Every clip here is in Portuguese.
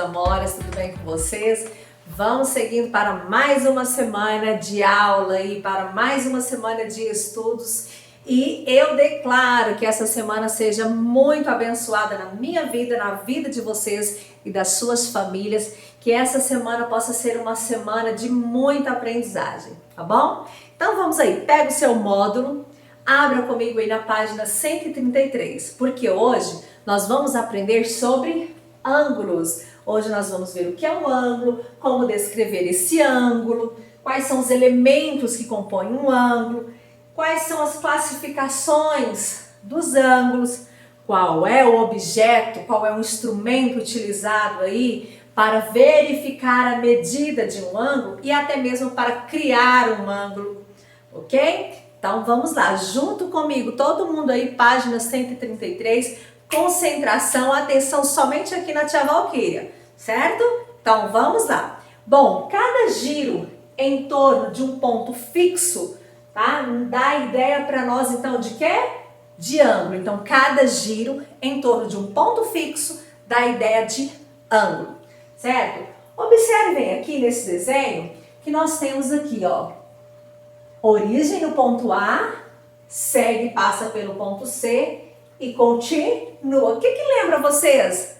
amores, tudo bem com vocês? Vamos seguindo para mais uma semana de aula e para mais uma semana de estudos. E eu declaro que essa semana seja muito abençoada na minha vida, na vida de vocês e das suas famílias. Que essa semana possa ser uma semana de muita aprendizagem, tá bom? Então vamos aí, pega o seu módulo, abra comigo aí na página 133, porque hoje nós vamos aprender sobre ângulos. Hoje nós vamos ver o que é um ângulo, como descrever esse ângulo, quais são os elementos que compõem um ângulo, quais são as classificações dos ângulos, qual é o objeto, qual é o instrumento utilizado aí para verificar a medida de um ângulo e até mesmo para criar um ângulo, ok? Então vamos lá, junto comigo, todo mundo aí, página 133, concentração, atenção somente aqui na tia Valquíria, certo? Então vamos lá. Bom, cada giro em torno de um ponto fixo, tá? Dá ideia para nós então de quê? De ângulo. Então cada giro em torno de um ponto fixo dá ideia de ângulo, certo? Observem aqui nesse desenho que nós temos aqui, ó, origem no ponto A, segue, passa pelo ponto C e continua. O que lembra vocês?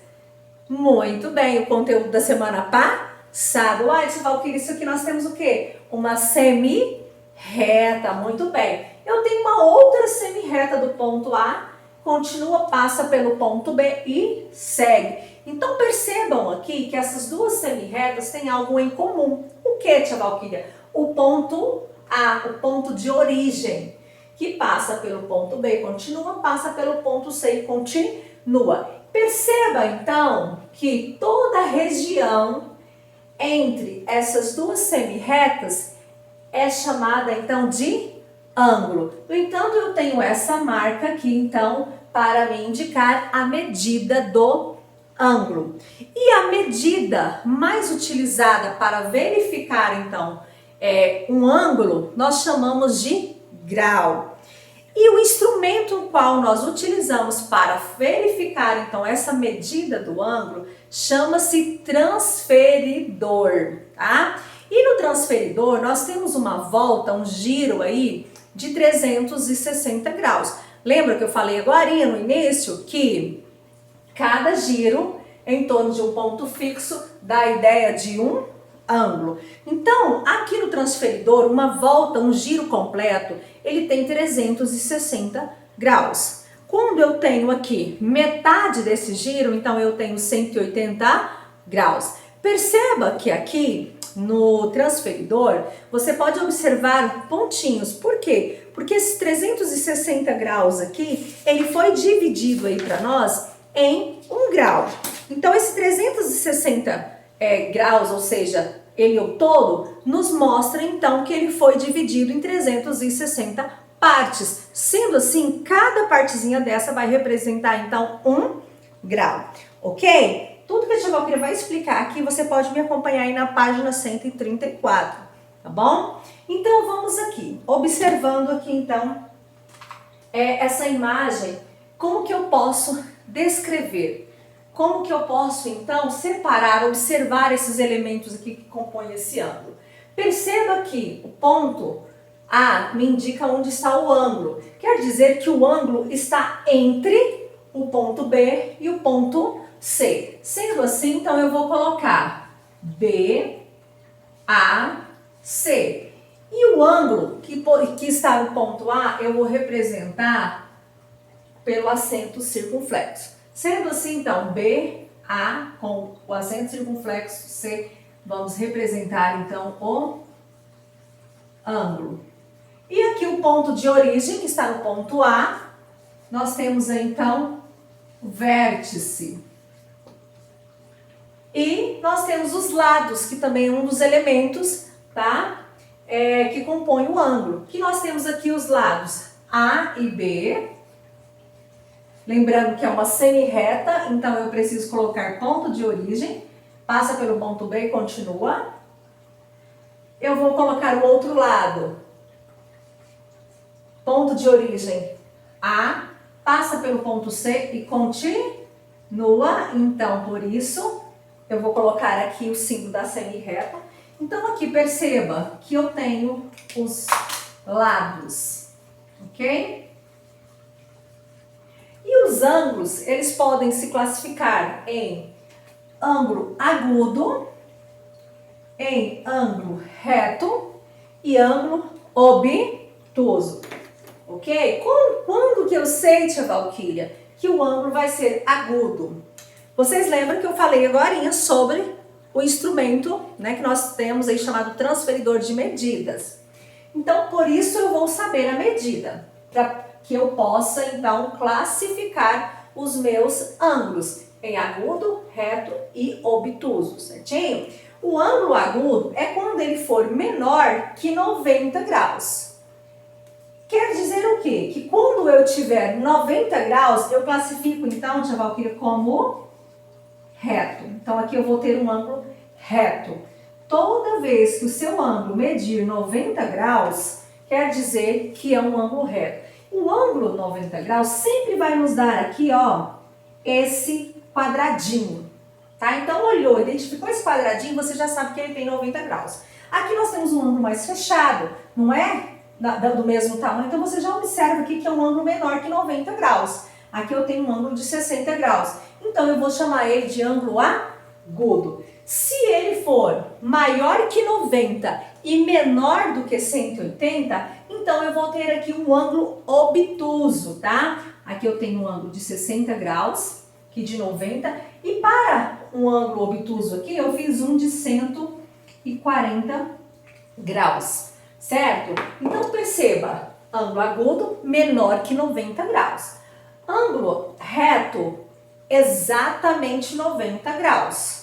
Muito bem, o conteúdo da semana passada. Uai, tia Valquíria, isso aqui nós temos o quê? Uma semi-reta, muito bem. Eu tenho uma outra semi-reta do ponto A, continua, passa pelo ponto B e segue. Então percebam aqui que essas duas semi-retas têm algo em comum. O que, tia Valquíria? O ponto A, o ponto de origem, que passa pelo ponto B, continua, passa pelo ponto C e continua. Perceba então que toda a região entre essas duas semi-retas é chamada então de ângulo. No entanto, eu tenho essa marca aqui então para me indicar a medida do ângulo. E a medida mais utilizada para verificar então um ângulo, nós chamamos de grau. E o instrumento qual nós utilizamos para verificar então essa medida do ângulo chama-se transferidor, tá? E no transferidor nós temos uma volta, um giro aí de 360 graus. Lembra que eu falei agora no início que cada giro em torno de um ponto fixo dá a ideia de um ângulo. Então, aqui no transferidor, uma volta, um giro completo, ele tem 360 graus. Quando eu tenho aqui metade desse giro, então eu tenho 180 graus. Perceba que aqui no transferidor, você pode observar pontinhos. Por quê? Porque esses 360 graus aqui, ele foi dividido aí para nós em 1 grau. Então, esse 360 graus, ou seja, ele o todo, nos mostra então que ele foi dividido em 360 partes. Sendo assim, cada partezinha dessa vai representar então 1 grau, ok? Tudo que a tia Valquíria vai explicar aqui, você pode me acompanhar aí na página 134, tá bom? Então vamos aqui, observando aqui então essa imagem, como que eu posso descrever? Como que eu posso, então, separar, observar esses elementos aqui que compõem esse ângulo? Perceba que o ponto A me indica onde está o ângulo. Quer dizer que o ângulo está entre o ponto B e o ponto C. Sendo assim, então, eu vou colocar B, A, C. E o ângulo que está no ponto A, eu vou representar pelo acento circunflexo. Sendo assim, então, B, A, com o acento circunflexo, C, vamos representar, então, o ângulo. E aqui o ponto de origem, que está no ponto A, nós temos, então, o vértice. E nós temos os lados, que também é um dos elementos, tá? Que compõem o ângulo. Que nós temos aqui os lados A e B. Lembrando que é uma semi-reta, então eu preciso colocar ponto de origem, passa pelo ponto B e continua. Eu vou colocar o outro lado, ponto de origem A, passa pelo ponto C e continua. Então, por isso, eu vou colocar aqui o símbolo da semi-reta. Então aqui perceba que eu tenho os lados, ok? E os ângulos, eles podem se classificar em ângulo agudo, em ângulo reto e ângulo obtuso, ok? Quando que eu sei, tia Valquíria, que o ângulo vai ser agudo? Vocês lembram que eu falei agorinha sobre o instrumento, né, que nós temos aí chamado transferidor de medidas. Então, por isso eu vou saber a medida, para que eu possa, então, classificar os meus ângulos em agudo, reto e obtuso, certinho? O ângulo agudo é quando ele for menor que 90 graus. Quer dizer o quê? Que quando eu tiver 90 graus, eu classifico, então, tia Valquíria, como reto. Então, aqui eu vou ter um ângulo reto. Toda vez que o seu ângulo medir 90 graus, quer dizer que é um ângulo reto. O ângulo 90 graus sempre vai nos dar aqui, ó, esse quadradinho, tá? Então, olhou, identificou esse quadradinho, você já sabe que ele tem 90 graus. Aqui nós temos um ângulo mais fechado, não é do mesmo tamanho, então você já observa aqui que é um ângulo menor que 90 graus. Aqui eu tenho um ângulo de 60 graus. Então, eu vou chamar ele de ângulo agudo. Se ele for maior que 90 e menor do que 180, então eu vou ter aqui um ângulo obtuso, tá? Aqui eu tenho um ângulo de 60 graus, aqui de 90, e para um ângulo obtuso aqui, eu fiz um de 140 graus, certo? Então perceba, ângulo agudo menor que 90 graus. Ângulo reto, exatamente 90 graus.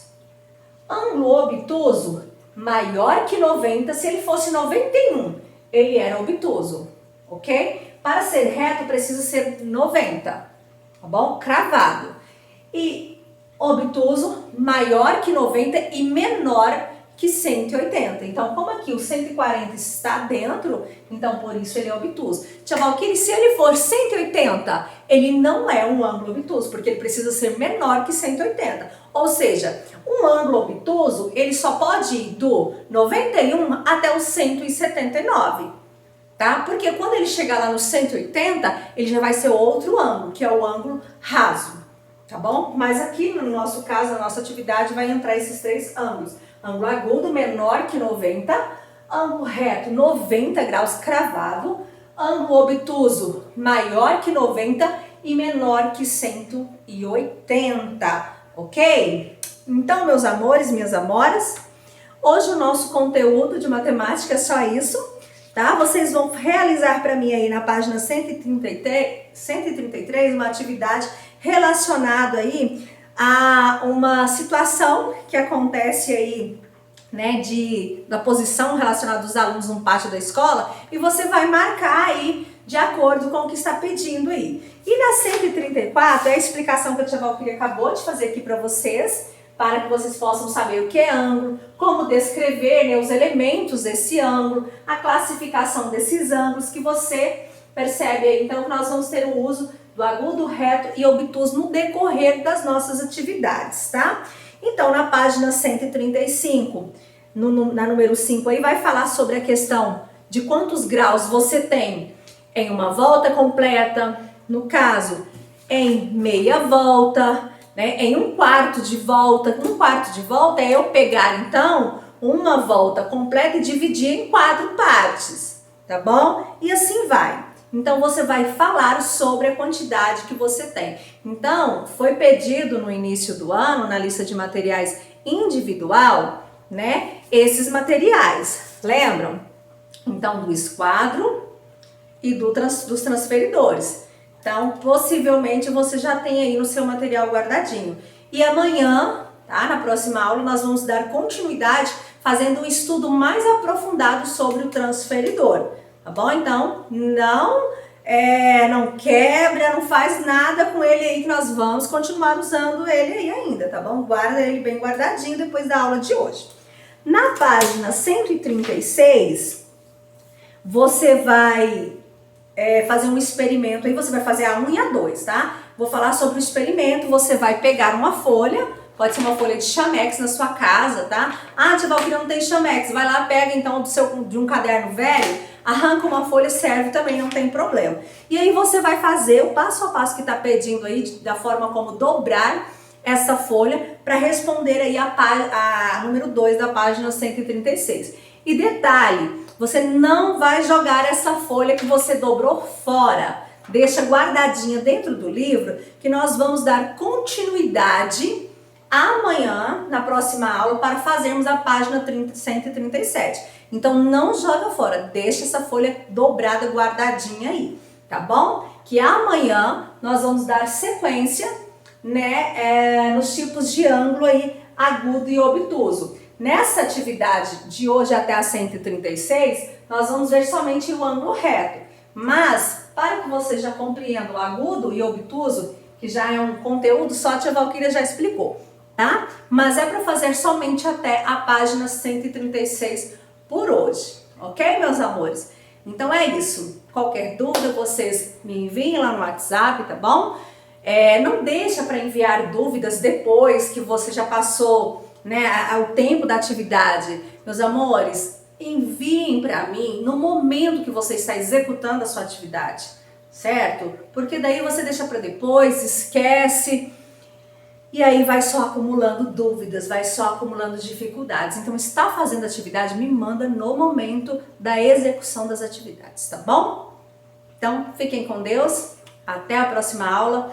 Ângulo obtuso, maior que 90, se ele fosse 91, ele era obtuso, ok? Para ser reto, precisa ser 90, tá bom? Cravado. E obtuso, maior que 90 e menor que 180. Então, como aqui o 140 está dentro, então por isso ele é obtuso. Tia Valquíria, se ele for 180, ele não é um ângulo obtuso, porque ele precisa ser menor que 180. Ou seja, um ângulo obtuso, ele só pode ir do 91 até o 179, tá? Porque quando ele chegar lá no 180, ele já vai ser outro ângulo, que é o ângulo raso, tá bom? Mas aqui no nosso caso, na nossa atividade, vai entrar esses três ângulos. Ângulo agudo menor que 90, ângulo reto 90 graus cravado, ângulo obtuso maior que 90 e menor que 180, ok? Então, meus amores, minhas amoras, hoje o nosso conteúdo de matemática é só isso, tá? Vocês vão realizar para mim aí na página 133 uma atividade relacionada aí a uma situação que acontece aí, né, da posição relacionada dos alunos no pátio da escola, e você vai marcar aí de acordo com o que está pedindo aí. E na 134 é a explicação que a tia Valquíria acabou de fazer aqui para vocês, para que vocês possam saber o que é ângulo, como descrever, né, os elementos desse ângulo, a classificação desses ângulos, que você percebe aí, então, que nós vamos ter o uso do agudo, reto e obtuso no decorrer das nossas atividades, tá? Então, na página 135, na número 5 aí, vai falar sobre a questão de quantos graus você tem em uma volta completa, no caso, em meia volta, né, em um quarto de volta. Um quarto de volta é eu pegar, então, uma volta completa e dividir em 4 partes, tá bom? E assim vai. Então, você vai falar sobre a quantidade que você tem. Então, foi pedido no início do ano, na lista de materiais individual, né, esses materiais. Lembram? Então, do esquadro e dos transferidores. Então, possivelmente, você já tem aí no seu material guardadinho. E amanhã, tá, na próxima aula, nós vamos dar continuidade fazendo um estudo mais aprofundado sobre o transferidor. Tá bom? Então, não quebra, não faz nada com ele aí, que nós vamos continuar usando ele aí ainda, tá bom? Guarda ele bem guardadinho depois da aula de hoje. Na página 136, você vai fazer um experimento aí, você vai fazer a 1 e a 2, tá? Vou falar sobre o experimento, você vai pegar uma folha, pode ser uma folha de chamex na sua casa, tá? Ah, tia Valquíria, não tem chamex, vai lá, pega então de um caderno velho, arranca uma folha, serve também, não tem problema. E aí você vai fazer o passo a passo que tá pedindo aí, da forma como dobrar essa folha para responder aí a número 2 da página 136. E detalhe, você não vai jogar essa folha que você dobrou fora. Deixa guardadinha dentro do livro que nós vamos dar continuidade amanhã, na próxima aula, para fazermos a página 137. Então não joga fora, deixa essa folha dobrada, guardadinha aí, tá bom? Que amanhã nós vamos dar sequência, né, nos tipos de ângulo aí, agudo e obtuso. Nessa atividade de hoje até a 136, nós vamos ver somente o ângulo reto. Mas, para que você já compreenda o agudo e obtuso, que já é um conteúdo só, a tia Valquíria já explicou, tá? Mas é para fazer somente até a página 136 por hoje, ok, meus amores? Então é isso. Qualquer dúvida, vocês me enviem lá no WhatsApp, tá bom? Não deixa para enviar dúvidas depois que você já passou, né, o tempo da atividade. Meus amores, enviem para mim no momento que você está executando a sua atividade, certo? Porque daí você deixa para depois, esquece, e aí vai só acumulando dúvidas, vai só acumulando dificuldades. Então, está fazendo atividade, me manda no momento da execução das atividades, tá bom? Então, fiquem com Deus, até a próxima aula.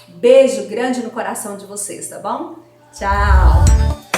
Beijo grande no coração de vocês, tá bom? Tchau!